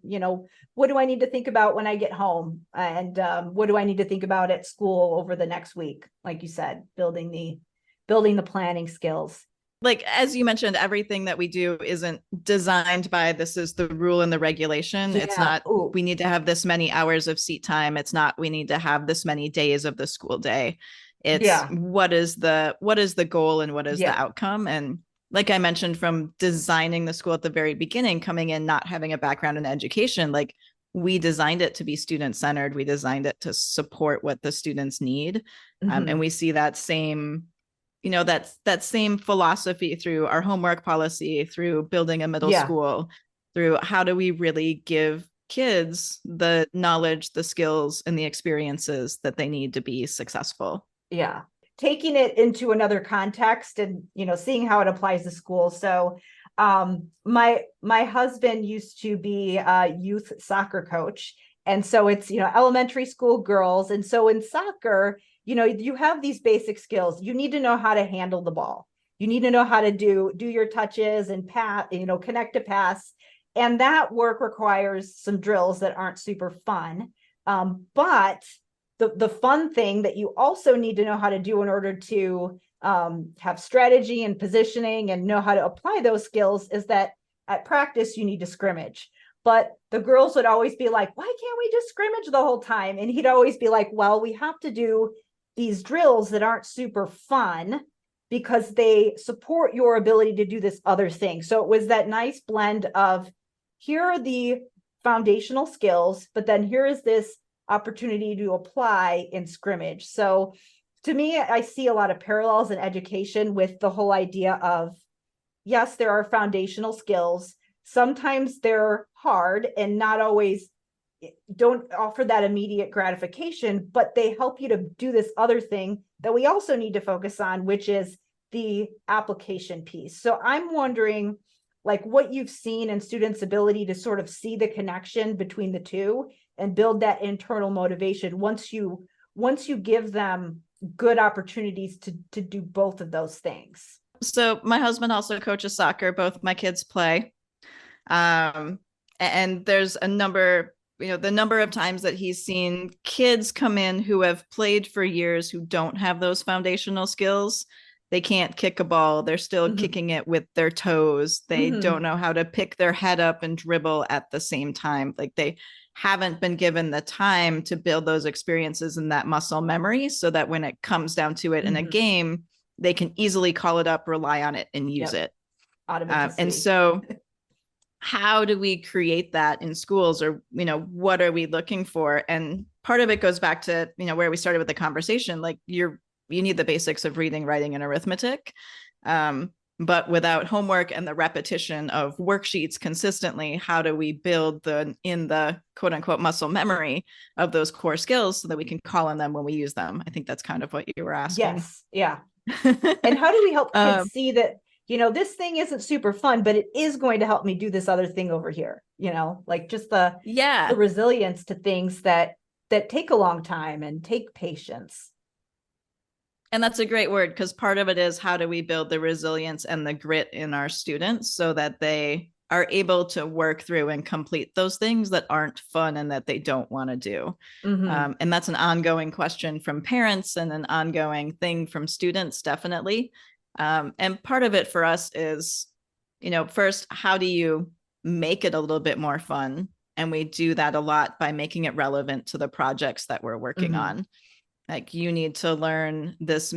what do I need to think about when I get home? And what do I need to think about at school over the next week? Like you said, building the planning skills. Like, as you mentioned, everything that we do isn't designed by, this is the rule and the regulation. It's not, we need to have this many hours of seat time. It's not, we need to have this many days of the school day. It's what is the goal and what is the outcome? And like I mentioned, from designing the school at the very beginning, coming in, not having a background in education, like, we designed it to be student-centered. We designed it to support what the students need. And we see that same, that same philosophy through our homework policy, through building a middle school, through how do we really give kids the knowledge, the skills, and the experiences that they need to be successful. Yeah. Taking it into another context and, seeing how it applies to school. So my husband used to be a youth soccer coach. And so it's, elementary school girls. And so in soccer, you have these basic skills. You need to know how to handle the ball. You need to know how to do your touches and pass, connect to pass. And that work requires some drills that aren't super fun. But the fun thing that you also need to know how to do in order to have strategy and positioning and know how to apply those skills is that at practice, you need to scrimmage. But the girls would always be like, why can't we just scrimmage the whole time? And he'd always be like, well, we have to do these drills that aren't super fun because they support your ability to do this other thing. So it was that nice blend of, here are the foundational skills, but then here is this opportunity to apply in scrimmage. So to me, I see a lot of parallels in education with the whole idea of, yes, there are foundational skills. Sometimes they're hard and not always don't offer that immediate gratification, but they help you to do this other thing that we also need to focus on, which is the application piece. So I'm wondering, like, what you've seen in students' ability to sort of see the connection between the two and build that internal motivation once you give them good opportunities to do both of those things. So my husband also coaches soccer. Both my kids play. And there's a number, the number of times that he's seen kids come in who have played for years who don't have those foundational skills. They can't kick a ball. They're still kicking it with their toes. They don't know how to pick their head up and dribble at the same time. Like, they haven't been given the time to build those experiences and that muscle memory so that when it comes down to it in a game, they can easily call it up, rely on it, and use it. And so how do we create that in schools, or, what are we looking for? And part of it goes back to, where we started with the conversation. Like, you need the basics of reading, writing, and arithmetic. But without homework and the repetition of worksheets consistently, how do we build in the quote unquote muscle memory of those core skills so that we can call on them when we use them? I think that's kind of what you were asking. Yes. Yeah. And how do we help kids see that, this thing isn't super fun, but it is going to help me do this other thing over here, like just the resilience to things that take a long time and take patience. And that's a great word, because part of it is, how do we build the resilience and the grit in our students so that they are able to work through and complete those things that aren't fun and that they don't want to do. And that's an ongoing question from parents and an ongoing thing from students, definitely. And part of it for us is, first, how do you make it a little bit more fun? And we do that a lot by making it relevant to the projects that we're working on. Like, you need to learn this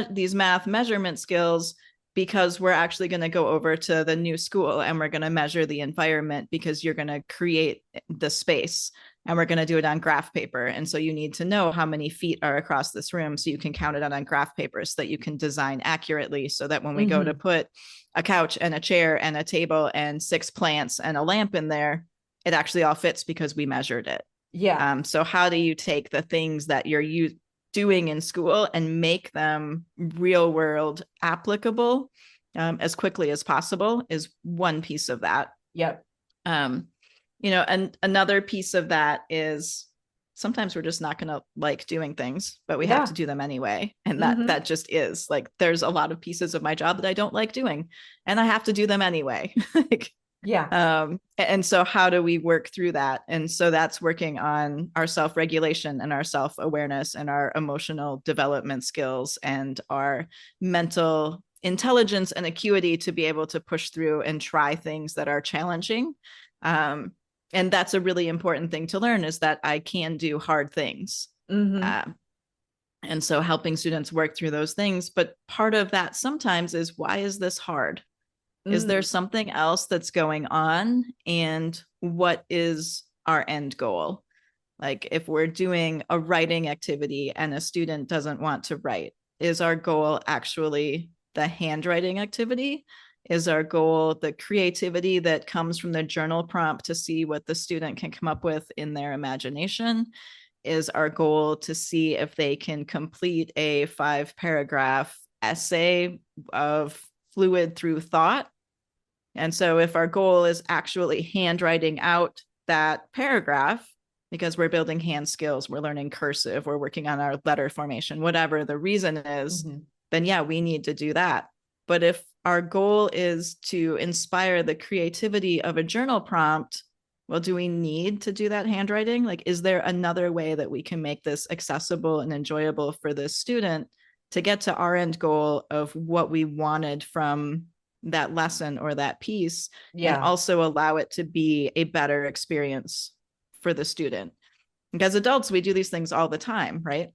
these math measurement skills because we're actually going to go over to the new school and we're going to measure the environment, because you're going to create the space and we're going to do it on graph paper. And so you need to know how many feet are across this room so you can count it out on graph paper so that you can design accurately, so that when we go to put a couch and a chair and a table and 6 plants and a lamp in there, it actually all fits because we measured it. Yeah. So how do you take the things that you're doing in school and make them real world applicable as quickly as possible is one piece of that. Yep. And another piece of that is, sometimes we're just not going to like doing things, but we have to do them anyway. And that just is, like, there's a lot of pieces of my job that I don't like doing, and I have to do them anyway. And so how do we work through that? And so that's working on our self-regulation and our self-awareness and our emotional development skills and our mental intelligence and acuity to be able to push through and try things that are challenging. And that's a really important thing to learn, is that I can do hard things. And so helping students work through those things. But part of that sometimes is, why is this hard? Is there something else that's going on? And what is our end goal? Like, if we're doing a writing activity and a student doesn't want to write, is our goal actually the handwriting activity? Is our goal the creativity that comes from the journal prompt to see what the student can come up with in their imagination? Is our goal to see if they can complete a 5-paragraph essay of fluid through thought? And so if our goal is actually handwriting out that paragraph, because we're building hand skills, we're learning cursive, we're working on our letter formation, whatever the reason is, then we need to do that. But if our goal is to inspire the creativity of a journal prompt, well, do we need to do that handwriting? Like, is there another way that we can make this accessible and enjoyable for the student to get to our end goal of what we wanted from that lesson or that piece, and Yeah. also allow it to be a better experience for the student. Because adults, we do these things all the time, right?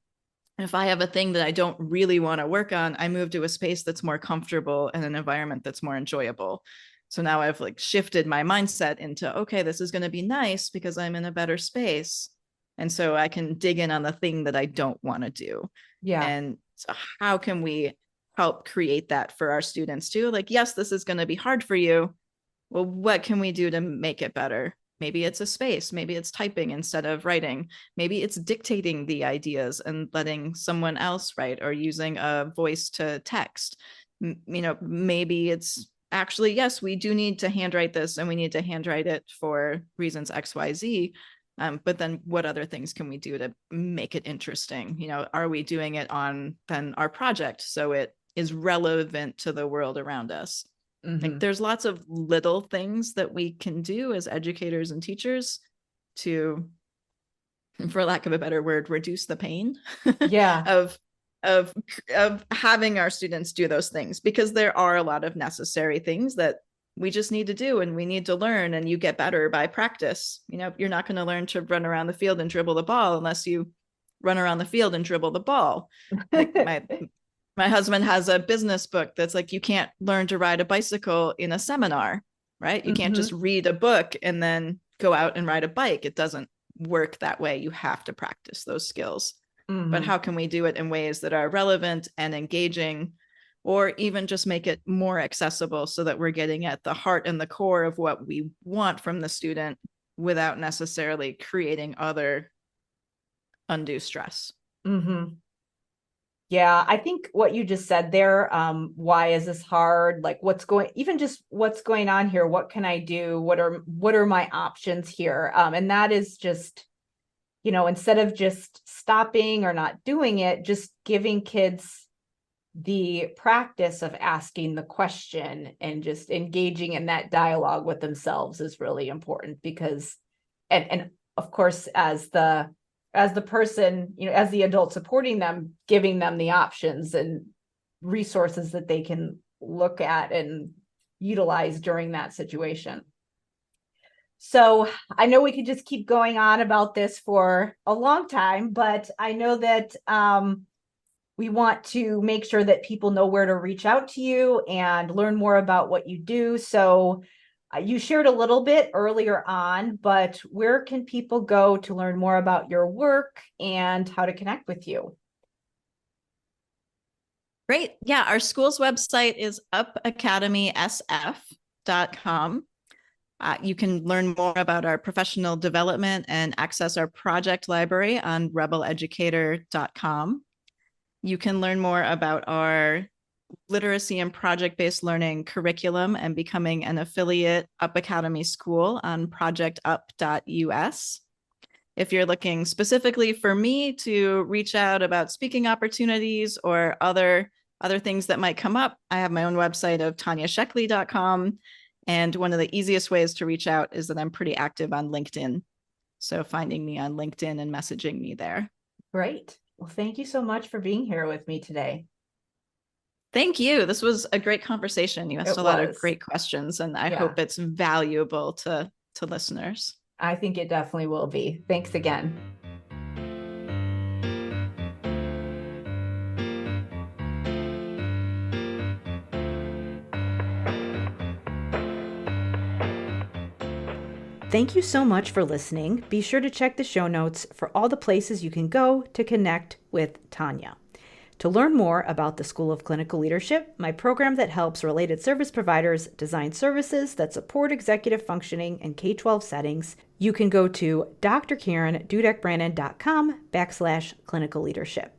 If I have a thing that I don't really want to work on, I move to a space that's more comfortable and an environment that's more enjoyable. So now I've like shifted my mindset into, okay, this is going to be nice because I'm in a better space. And so I can dig in on the thing that I don't want to do. Yeah. And so how can we help create that for our students too? Like, yes, this is going to be hard for you. Well, what can we do to make it better? Maybe it's a space. Maybe it's typing instead of writing. Maybe it's dictating the ideas and letting someone else write, or using a voice to text. Maybe it's actually, yes, we do need to handwrite this and we need to handwrite it for reasons XYZ. But then what other things can we do to make it interesting? Are we doing it on then our project so it is relevant to the world around us? Like, there's lots of little things that we can do as educators and teachers to, for lack of a better word, reduce the pain Yeah. of having our students do those things, because there are a lot of necessary things that we just need to do and we need to learn, and you get better by practice. You're not going to learn to run around the field and dribble the ball unless you run around the field and dribble the ball. Like my husband has a business book that's like, you can't learn to ride a bicycle in a seminar, right? You can't just read a book and then go out and ride a bike. It doesn't work that way. You have to practice those skills. But how can we do it in ways that are relevant and engaging, or even just make it more accessible so that we're getting at the heart and the core of what we want from the student without necessarily creating other undue stress? Yeah, I think what you just said there, why is this hard? Like what's going on here? What can I do? What are my options here? And that is just, instead of just stopping or not doing it, just giving kids the practice of asking the question and just engaging in that dialogue with themselves is really important, because, and of course, as the person, as the adult supporting them, giving them the options and resources that they can look at and utilize during that situation. So I know we could just keep going on about this for a long time, but I know that we want to make sure that people know where to reach out to you and learn more about what you do. So you shared a little bit earlier on, but where can people go to learn more about your work and how to connect with you? Great. Yeah, our school's website is upacademysf.com. You can learn more about our professional development and access our project library on rebeleducator.com. You can learn more about our literacy and project-based learning curriculum and becoming an affiliate Up Academy school on projectup.us. If you're looking specifically for me to reach out about speaking opportunities or other things that might come up, I have my own website of tanyasheckley.com. And one of the easiest ways to reach out is that I'm pretty active on LinkedIn. So finding me on LinkedIn and messaging me there. Great. Well, thank you so much for being here with me today. Thank you. This was a great conversation. You asked a lot of great questions, and I hope it's valuable to listeners. I think it definitely will be. Thanks again. Thank you so much for listening. Be sure to check the show notes for all the places you can go to connect with Tanya. To learn more about the School of Clinical Leadership, my program that helps related service providers design services that support executive functioning in K-12 settings, you can go to drkarendudek-brannan.com/clinical leadership.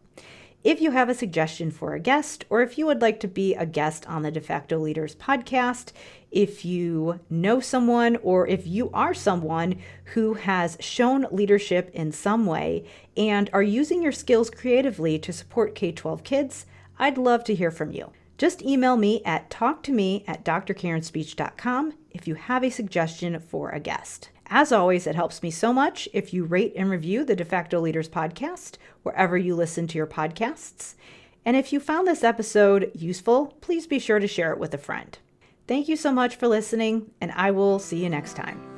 If you have a suggestion for a guest, or if you would like to be a guest on the De Facto Leaders podcast, if you know someone or if you are someone who has shown leadership in some way and are using your skills creatively to support K-12 kids, I'd love to hear from you. Just email me at talktome@drkarenspeech.com if you have a suggestion for a guest. As always, it helps me so much if you rate and review the De Facto Leaders podcast wherever you listen to your podcasts. And if you found this episode useful, please be sure to share it with a friend. Thank you so much for listening, and I will see you next time.